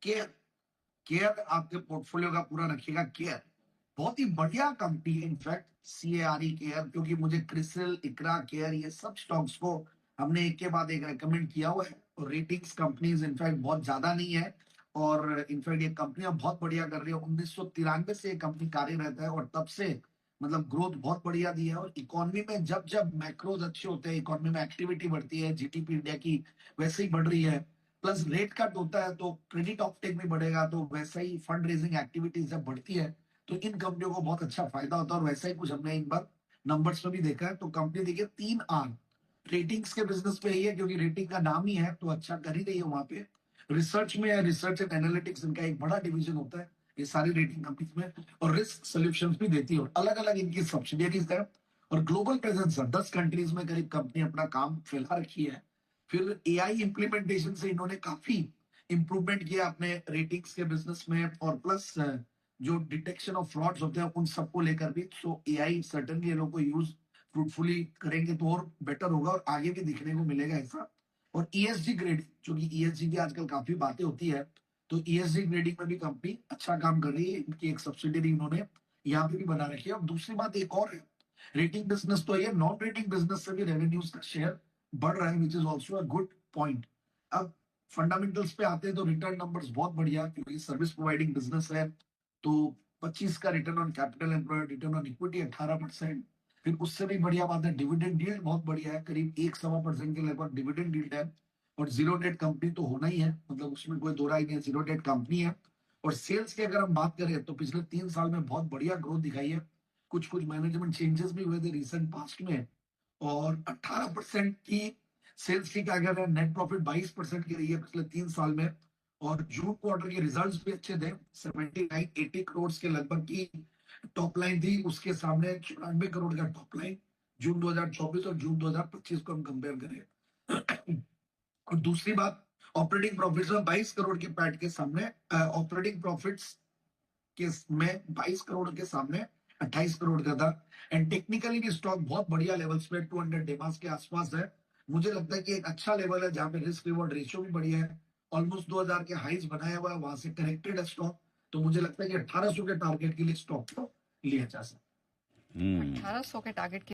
Care care आपके portfolio का पूरा रखिएगा। केयर बहुत ही बढ़िया कंपनी है, इनफैक्ट CARE केयर, क्योंकि मुझे क्रिसिल, इकरा, केयर ये सब स्टॉक्स को हमने एक के बाद एक रेकमेंड किया हुआ है। और रेटिंग्स कंपनीज इनफैक्ट बहुत ज्यादा नहीं है, और इनफैक्ट ये कंपनियां बहुत बढ़िया कर रही है। 1993 से ये कंपनी कार्यरत है और तब से मतलब ग्रोथ बहुत बढ़िया दी है। और इकोनॉमी में जब जब मैक्रोज अच्छे होते हैं, इकोनॉमी में एक्टिविटी बढ़ती है, GDP इंडिया की वैसे ही बढ़ रही है, प्लस रेट कट होता है तो क्रेडिट ऑफटेक भी बढ़ेगा, तो वैसे ही फंड रेजिंग एक्टिविटीज जब बढ़ती है तो इन कंपनियों को बहुत अच्छा फायदा होता है। और वैसा ही कुछ हमने इन बार नंबर्स में भी देखा है। तो कंपनी देखिए 3 R रेटिंग्स के बिजनेस पे ही है, क्योंकि रेटिंग का नाम ही है तो अच्छा कर ही रही है वहां पे। रिसर्च में है, रिसर्च एंड एनालिटिक्स इनका एक बड़ा डिवीजन होता है ये सारी रेटिंग कंपनीज में। और रिस्क सोल्यूशंस भी देती है, अलग अलग इनकी सब्सिडियरीज है। और ग्लोबल प्रेजेंस है, 10 कंट्रीज में करीब कंपनी अपना काम फैला रखी है। फिर AI इंप्लीमेंटेशन से इन्होंने काफी इंप्रूवमेंट किया अपने रेटिंग्स के बिजनेस में। और प्लस जो डिटेक्शन ऑफ फ्रॉड्स होते हैं उन सबको लेकर भी, सो AI सर्टेनली ये लोग को यूज फ्रूटफुली करेंगे तो और बेटर होगा, और आगे भी दिखने को मिलेगा ऐसा। और ESG ग्रेडिंग, क्योंकि ESG की आजकल काफी बातें होती है, तो ESG ग्रेडिंग में भी कंपनी अच्छा काम कर रही है। इनकी एक सब्सिडरी इन्होंने यहाँ पे भी बना रखी है। और दूसरी बात एक और है, रेटिंग बिजनेस तो ये, नॉन रेटिंग बिजनेस से भी रेवेन्यूज का शेयर बढ़ रहा है, which is also a good point. अब फंडामेंटल्स पे आते हैं तो रिटर्न नंबर्स बहुत बढ़िया, क्योंकि सर्विस प्रोवाइडिंग बिजनेस है। तो 25 का return on capital employed, return on equity 18%। फिर उससे भी बढ़िया बात है, डिविडेंड यील्ड बहुत बढ़िया है, करीब 1-1.25% के लगभग डिविडेंड यील्ड है। और जीरो डेट कंपनी तो होना ही है, मतलब उसमें कोई दो राय नहीं है, जीरो डेट कंपनी है। और सेल्स की अगर हम बात करें तो पिछले 3 साल में बहुत बढ़िया ग्रोथ दिखाई है। कुछ कुछ मैनेजमेंट चेंजेस भी हुए थे रिसेंट पास्ट में। और 18% की सेल्स की क्या कहते हैं, नेट प्रॉफिट 22% की रही है पिछले 3 साल में। और जून क्वार्टर के रिजल्ट्स भी अच्छे थे, 79-80 करोड़ के लगभग की टॉप लाइन थी, उसके सामने 94 करोड़ का टॉप लाइन जून 2024 और जून 2025 को हम कंपेयर करें। और दूसरी बात, ऑपरेटिंग प्रॉफिट्स में 22 करोड़ के पैट के सामने, ऑपरेटिंग प्रॉफिट्स के में 22 करोड़ के सामने 28 करोड़ का था। एंड टेक्निकली भी स्टॉक बहुत बढ़िया लेवल्स पे 200 डेमास के आसपास है। मुझे लगता है कि एक अच्छा लेवल है जहां पे रिस्क रिवॉर्ड रेशियो भी बढ़िया है। ऑलमोस्ट 2000 के हाइज बनाया हुआ है, वहां से करेक्टेड है स्टॉक। तो मुझे लगता है कि 1800 के टारगेट के लिए स्टॉक को लिया जा सकता है। 1800 के टारगेट